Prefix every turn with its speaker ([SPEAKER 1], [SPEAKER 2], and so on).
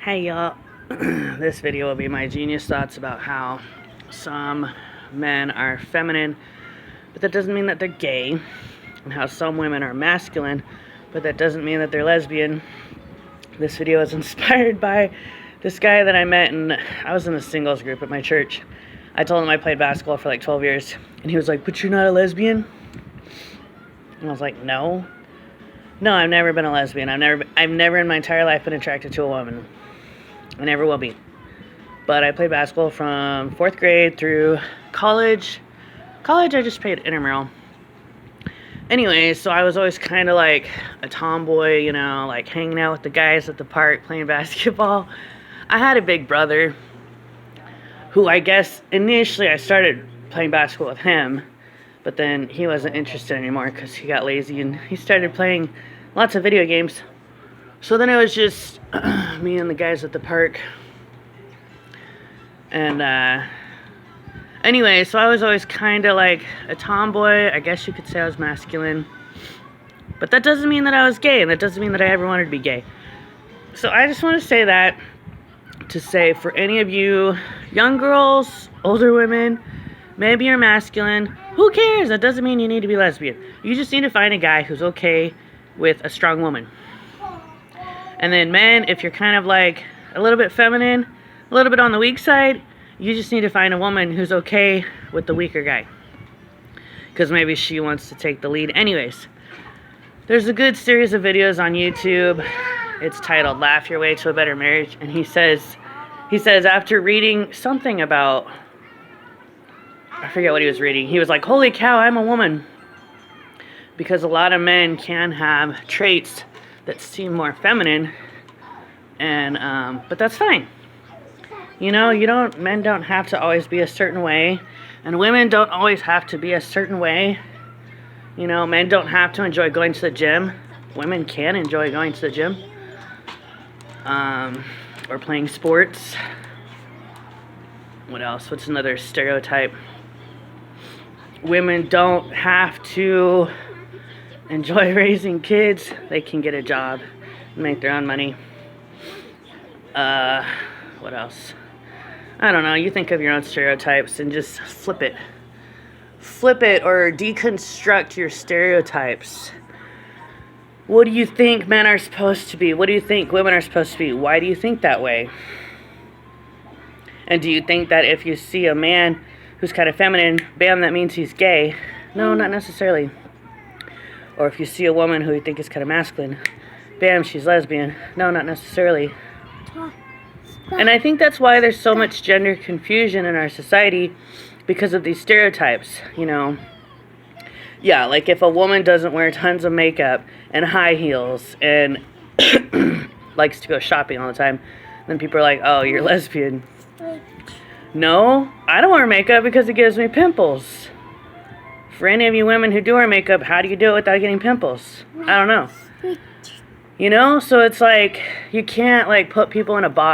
[SPEAKER 1] Hey y'all, this video will be my genius thoughts about how some men are feminine, but that doesn't mean that they're gay, and how some women are masculine, but that doesn't mean that they're lesbian. This video is inspired by this guy that I met, and I was in a singles group at my church. I told him I played basketball for like 12 years, and he was like, "But you're not a lesbian?" And I was like, No, I've never been a lesbian. I've never in my entire life been attracted to a woman. I never will be. But I played basketball from 4th grade through college. I just played intramural. Anyway, so I was always kind of like a tomboy, you know, like hanging out with the guys at the park playing basketball. I had a big brother who I guess initially I started playing basketball with him, but then he wasn't interested anymore because he got lazy and he started playing lots of video games. So then it was just me and the guys at the park. And anyway, so I was always kind of like a tomboy. I guess you could say I was masculine. But that doesn't mean that I was gay, and that doesn't mean that I ever wanted to be gay. So I just want to say that to say for any of you young girls, older women, maybe you're masculine, who cares? That doesn't mean you need to be lesbian. You just need to find a guy who's okay with a strong woman. And then men, if you're kind of like a little bit feminine, a little bit on the weak side, you just need to find a woman who's okay with the weaker guy. Because maybe she wants to take the lead. Anyways, there's a good series of videos on YouTube. It's titled Laugh Your Way to a Better Marriage. And he says after reading something about, I forget what he was reading. He was like, holy cow, I'm a woman. Because a lot of men can have traits that seem more feminine, and but that's fine. You know, men don't have to always be a certain way, and women don't always have to be a certain way. You know, men don't have to enjoy going to the gym. Women can enjoy going to the gym, or playing sports. What else? What's another stereotype? Women don't have to enjoy raising kids. They can get a job and make their own money. What else? I don't know. You think of your own stereotypes and just flip it or deconstruct your stereotypes. What do you think men are supposed to be? What do you think women are supposed to be? Why do you think that way? And do you think that if you see a man who's kind of feminine, bam, that means he's gay? No, not necessarily. Or if you see a woman who you think is kind of masculine, bam, she's lesbian. No, not necessarily. And I think that's why there's so much gender confusion in our society, because of these stereotypes, you know. Yeah, like if a woman doesn't wear tons of makeup and high heels and likes to go shopping all the time, then people are like, oh, you're lesbian. No, I don't wear makeup because it gives me pimples. For any of you women who do wear makeup, how do you do it without getting pimples? I don't know. You know, so it's like you can't like put people in a box.